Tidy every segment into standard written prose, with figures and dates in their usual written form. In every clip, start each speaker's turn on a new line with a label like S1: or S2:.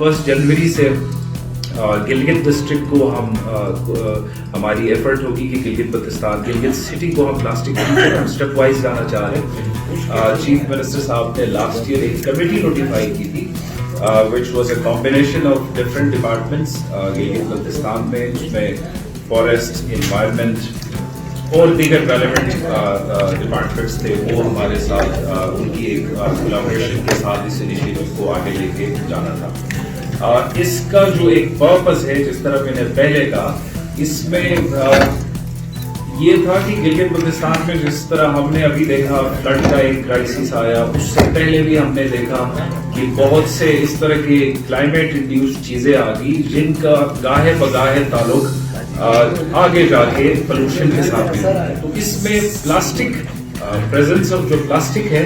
S1: 1 जनवरी से गिलगित डिस्ट्रिक्ट को हम हमारी एफर्ट होगी कि गिलगित बल्तिस्तान गिलगित सिटी को हम प्लास्टिक फ्री स्टेप वाइज लाना चाह रहे हैं। चीफ मिनिस्टर साहब ने लास्ट ईयर एक कमेटी नोटिफाई की थी which was a combination of different departments Gilgit Baltistan में, जिसमें फॉरेस्ट, एनवायरनमेंट और दीगर रेलेवेंट डिपार्टमेंट्स थे। वो हमारे साथ उनकी एक कोलैबोरेशन के साथ इस इनिशिएटिव को आगे लेके जाना था। इसका जो एक पर्पस है, जिस तरह मैंने पहले कहा, इसमें ये था कि गिलगित बल्तिस्तान में जिस तरह हमने अभी देखा फ्लड का एक क्राइसिस आया, उससे पहले भी हमने देखा कि बहुत से इस तरह के क्लाइमेट इंड्यूस्ड चीजें आ गई जिनका गाहे बगाहे ताल्लुक आगे जाके पोल्यूशन के साथ है। तो इसमें प्लास्टिक प्रेजेंस ऑफ जो प्लास्टिक है,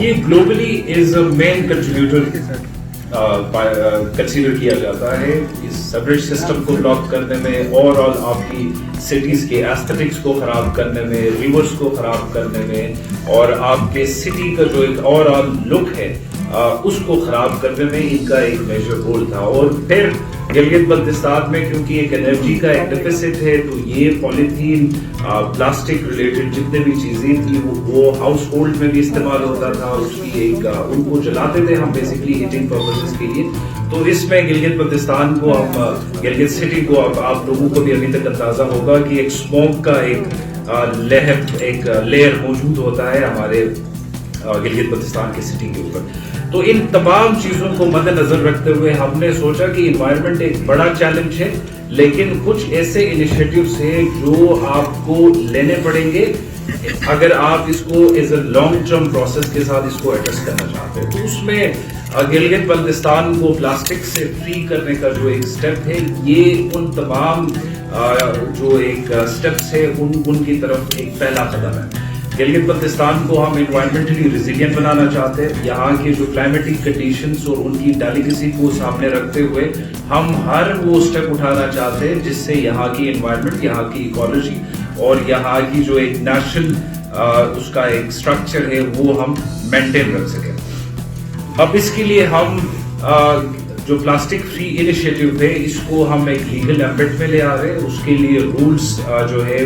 S1: ये globally is a main contributor consider किया जाता है इस सेवरेज सिस्टम को ब्लॉक करने में, ओवरऑल आपकी सिटीज के एस्थेटिक्स को खराब करने में, रिवर्स को खराब करने में, और आपके सिटी का जो एक ओवरऑल लुक है उसको खराब करने में इनका एक मेजर रोल था। और फिर गिलगित बल्तिस्तान में क्योंकि एक एनर्जी का एक डेफिसिट है, तो ये पॉलीथीन प्लास्टिक रिलेटेड जितने भी चीजें थी वो हाउस होल्ड में भी इस्तेमाल होता था। उसकी एक उनको जलाते थे हम बेसिकली हीटिंग पर्पसेस के लिए। तो इसमें गिलगित बल्तिस्तान को हम गिलगित सिटी को आप लोगों को भी अभी तक अंदाजा होगा कि एक स्मोक का एक लेयर मौजूद होता है हमारे गिलगित बल्तिस्तान की सिटी के ऊपर। तो इन तमाम चीजों को मद्देनजर रखते हुए हमने सोचा कि इन्वायरमेंट एक बड़ा चैलेंज है, लेकिन कुछ ऐसे इनिशिएटिव्स हैं जो आपको लेने पड़ेंगे अगर आप इसको as a long term process के साथ इसको एड्रेस करना चाहते हैं। तो उसमें गिलगित बल्तिस्तान को प्लास्टिक से फ्री करने का जो एक स्टेप है, ये उन तमाम जो एक स्टेप्स है उनकी तरफ एक पहला कदम है। गिलगित बल्तिस्तान को हम एनवायरमेंटली रिजिलियंट बनाना चाहते हैं। यहाँ के जो क्लाइमेटिक कंडीशंस और उनकी डेलिकेसी को सामने रखते हुए हम हर वो स्टेप उठाना चाहते हैं जिससे यहाँ की एनवायरमेंट, यहाँ की इकोलॉजी और यहाँ की जो एक नेशनल उसका एक स्ट्रक्चर है वो हम मेंटेन रख सकें। अब इसके लिए हम जो प्लास्टिक फ्री इनिशिएटिव है, इसको हम एक लीगल एम्बिट में ले आ रहे हैं। उसके लिए रूल्स जो है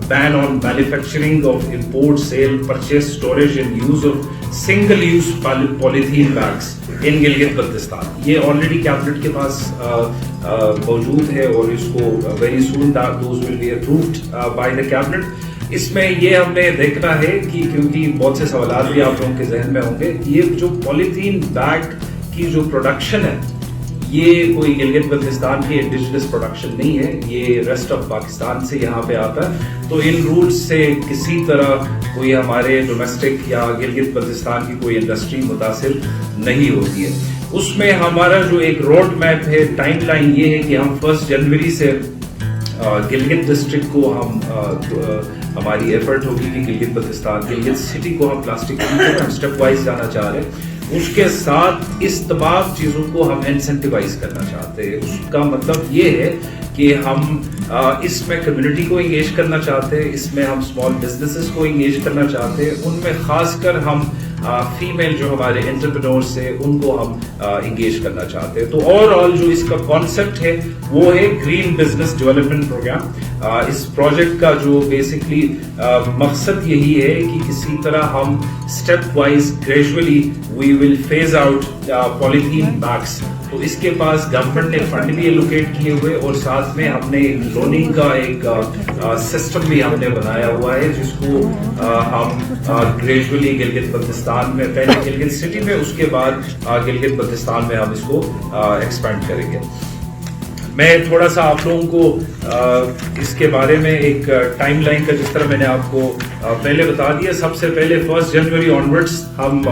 S1: ban on manufacturing of import, sale, purchase, storage and use of single use polythene bags in Gilgit Baltistan, ये ऑलरेडी कैबिनेट के पास मौजूद है और इसको very soon those will be approved by the cabinet. इसमें ये हमने देखना है कि क्योंकि बहुत से सवाल भी आप लोगों के जहन में होंगे, ये जो पॉलीथीन बैग की जो प्रोडक्शन है, ये कोई गिलगित बल्तिस्तान की इंडिजिनस प्रोडक्शन नहीं है, ये रेस्ट ऑफ पाकिस्तान से यहाँ पे आता है। तो इन रूल्स से किसी तरह कोई हमारे डोमेस्टिक या गिलगित बल्तिस्तान की कोई इंडस्ट्री मुतासिर नहीं होती है। उसमें हमारा जो एक रोड मैप है, टाइमलाइन ये है कि हम 1 जनवरी से गिलगित डिस्ट्रिक्ट को हम हमारी एफर्ट होगी कि गिलगित बल्तिस्तान गिलगित सिटी को हम प्लास्टिक फ्री स्टेप वाइज जाना चाह रहे हैं। उसके साथ इस तमाम चीजों को हम इंसेंटिवाइज करना चाहते हैं। उसका मतलब ये है कि हम इसमें कम्युनिटी को इंगेज करना चाहते हैं, इसमें हम स्मॉल बिजनेसेस को इंगेज करना चाहते हैं, उनमें खासकर हम फीमेल जो हमारे एंटरप्रेन्योर्स है उनको हम इंगेज करना चाहते हैं। तो ओवरऑल जो इसका कॉन्सेप्ट है वो है ग्रीन बिजनेस डेवलपमेंट प्रोग्राम। इस प्रोजेक्ट का जो बेसिकली मकसद यही है कि किसी तरह हम step wise gradually we will phase out polythene bags. तो इसके पास गवर्नमेंट ने फंड भी एलोकेट किए हुए और साथ में हमने लोनिंग का एक सिस्टम भी हमने बनाया हुआ है, जिसको हम ग्रेजुअली गिलगित बल्तिस्तान में, पहले गिलगित सिटी में, उसके बाद गिलगित बल्तिस्तान में हम इसको एक्सपेंड करेंगे। मैं थोड़ा सा आप लोगों को इसके बारे में एक टाइमलाइन का, जिस तरह मैंने आपको पहले बता दिया, सबसे पहले 1 जनवरी ऑनवर्ड्स हम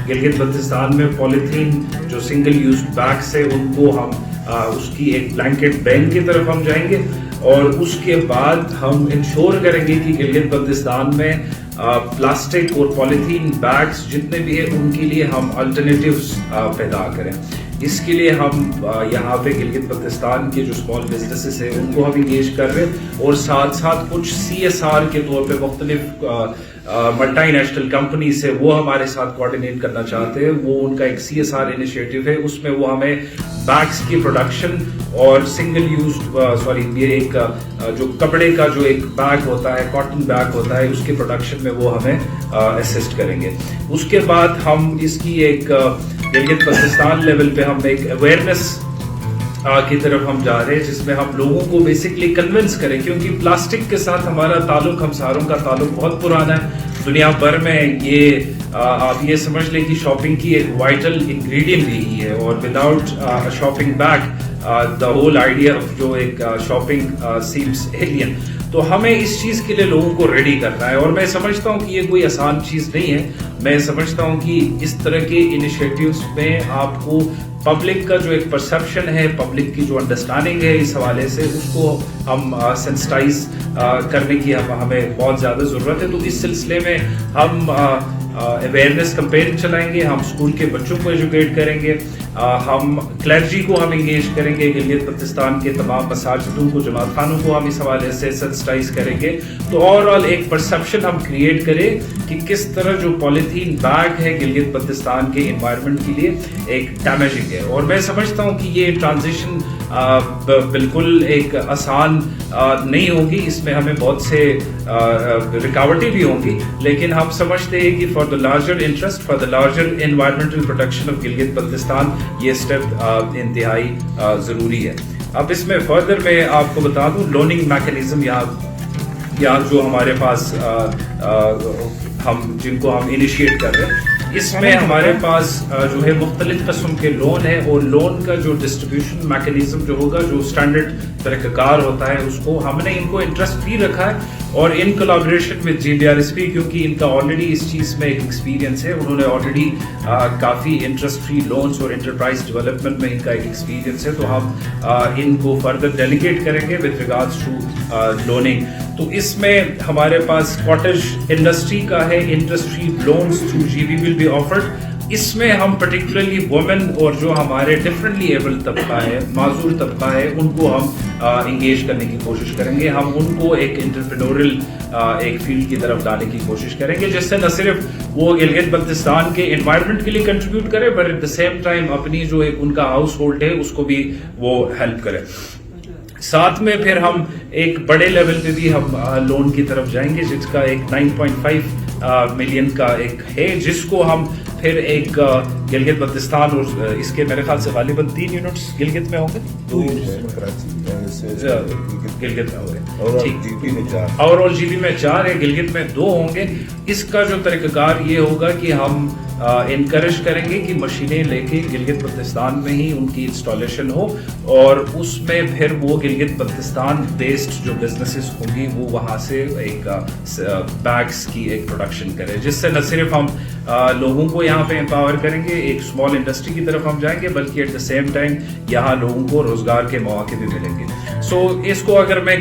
S1: गिलगित बल्तिस्तान में पॉलीथीन जो सिंगल यूज बैग्स है उनको हम उसकी एक ब्लैंकेट बैन की तरफ हम जाएंगे, और उसके बाद हम इंश्योर करेंगे कि गिलगित बल्तिस्तान में प्लास्टिक और पॉलीथीन बैग्स जितने भी है उनके लिए हम अल्टरनेटिव्स पैदा करें। اس کے لیے ہم یہاں پہ گلگت بلتستان کے جو اسمال بزنسز ہیں ان کو ہم انگیج کر رہے ہیں، اور ساتھ ساتھ کچھ CSR کے طور پہ مختلف ملٹی نیشنل کمپنیز ہے وہ ہمارے ساتھ کوآرڈینیٹ کرنا چاہتے ہیں. وہ ان کا ایک CSR انیشیٹو ہے، اس میں وہ ہمیں بیگس کی پروڈکشن اور سنگل یوزڈ یہ ایک جو کپڑے کا جو ایک بیگ ہوتا ہے، کاٹن بیگ ہوتا ہے، اس کے پروڈکشن میں وہ ہمیں اسسٹ کریں گے. اس کے بعد ہم اس کی ایک گلگت بلتستان لیول پہ ہم ایک اویئرنیس کی طرف ہم جا رہے ہیں، جس میں ہم لوگوں کو بیسکلی کنونس کریں، کیونکہ پلاسٹک کے ساتھ ہمارا تعلق، ہم ساروں کا تعلق بہت پرانا ہے. دنیا بھر میں یہ آپ یہ سمجھ لیں کہ شاپنگ کی ایک وائٹل انگریڈینٹ یہی ہے، اور without shopping bag the whole idea of جو ایک شاپنگ سیمس ایلین. تو ہمیں اس چیز کے لیے لوگوں کو ریڈی کرنا ہے، اور میں سمجھتا ہوں کہ یہ کوئی آسان چیز نہیں ہے. میں سمجھتا ہوں کہ اس طرح کے انیشیٹیوز میں آپ کو پبلک کا جو ایک پرسپشن ہے، پبلک کی جو انڈرسٹینڈنگ ہے اس حوالے سے، اس کو ہم سینسٹائز کرنے کی ہمیں بہت زیادہ ضرورت ہے. تو اس سلسلے میں ہم اویئرنیس کمپین چلائیں گے، ہم اسکول کے بچوں کو ایجوکیٹ کریں گے، ہم کلرجی کو ہم انگیج کریں گے، گلگت بلتستان کے تمام مساجدوں کو، جماعت خانوں کو ہم اس حوالے سے سینسٹائز کریں گے. تو اوور آل ایک پرسپشن ہم کریٹ کریں کہ کس طرح جو پولیتھین بیگ ہے گلگت بلتستان کے انوائرمنٹ کے لیے ایک ڈیمیجنگ ہے. اور میں سمجھتا ہوں کہ یہ ٹرانزیشن بالکل ایک آسان نہیں ہوگی، اس میں ہمیں بہت سے رکاوٹیں بھی ہوں گی، لیکن ہم سمجھتے ہیں کہ for the larger interest, for the larger environmental protection of Gilgit Baltistan یہ اسٹیپ انتہائی ضروری ہے. اب اس میں فردر میں آپ کو بتا دوں لوننگ میکینزم یہاں جو ہمارے پاس ہم جن کو ہم انیشیٹ کر رہے ہیں، اس میں ہمارے پاس جو ہے مختلف قسم کے لون ہے، اور لون کا جو ڈسٹریبیوشن میکینزم جو ہوگا، جو اسٹینڈرڈ طریقہ کار ہوتا ہے، اس کو ہم نے ان کو انٹرسٹ فری رکھا ہے، اور ان کولیبریشن وتھ GBRSP، کیونکہ ان کا آلریڈی اس چیز میں ایک ایکسپیرینس ہے، انہوں نے آلریڈی کافی انٹرسٹ فری لونز اور انٹرپرائز ڈیولپمنٹ میں ان کا ایک ایکسپیرینس ہے. تو ہم ان کو فردر ڈیلیگیٹ کریں گے وتھ ریگارڈس ٹو لوننگ. تو اس میں ہمارے پاس کاٹیج انڈسٹری کا ہے، interest free loans through GB will be offered. اس میں ہم پرٹیکولرلی وومن اور جو ہمارے ڈفرینٹلی ایبل طبقہ ہے، معذور طبقہ ہے، ان کو ہم انگیج کرنے کی کوشش کریں گے. ہم ان کو ایک انٹرپرینورل ایک فیلڈ کی طرف لانے کی کوشش کریں گے، جس سے نہ صرف وہ گلگت بلتستان کے انوائرمنٹ کے لیے کنٹریبیوٹ کرے، but at the same time اپنی جو ایک ان کا ہاؤس ہولڈ ہے اس کو بھی وہ ہیلپ کرے. ساتھ میں پھر ہم ایک بڑے لیول پہ بھی ہم لون کی طرف جائیں گے، جس کا ایک 9.5 ملین کا ایک ہے، جس کو ہم پھر ایک گلگت بلتستان اور اس کے میرے خیال سے غالباً 3 یونٹس گلگت میں ہوں گے، 2 گلگت میں ہوں گے، اوور آل GB میں 4 ہے، گلگت میں 2 ہوں گے. اس کا جو طریقہ کار یہ ہوگا کہ ہم انکریج کریں گے کہ مشینیں لے کے گلگت بلتستان میں ہی ان کی انسٹالیشن ہو، اور اس میں پھر وہ گلگت بلتستان بیسڈ جو بزنسز ہوں گی وہ وہاں سے ایک بیگس کی ایک پروڈکشن کرے، جس سے نہ صرف ہم لوگوں کو یہاں پہ امپاور کریں گے، ایک اسمال انڈسٹری کی طرف ہم جائیں گے، بلکہ ایٹ دا سیم ٹائم یہاں لوگوں کو روزگار کے مواقع بھی ملیں گے. سو اس کو اگر میں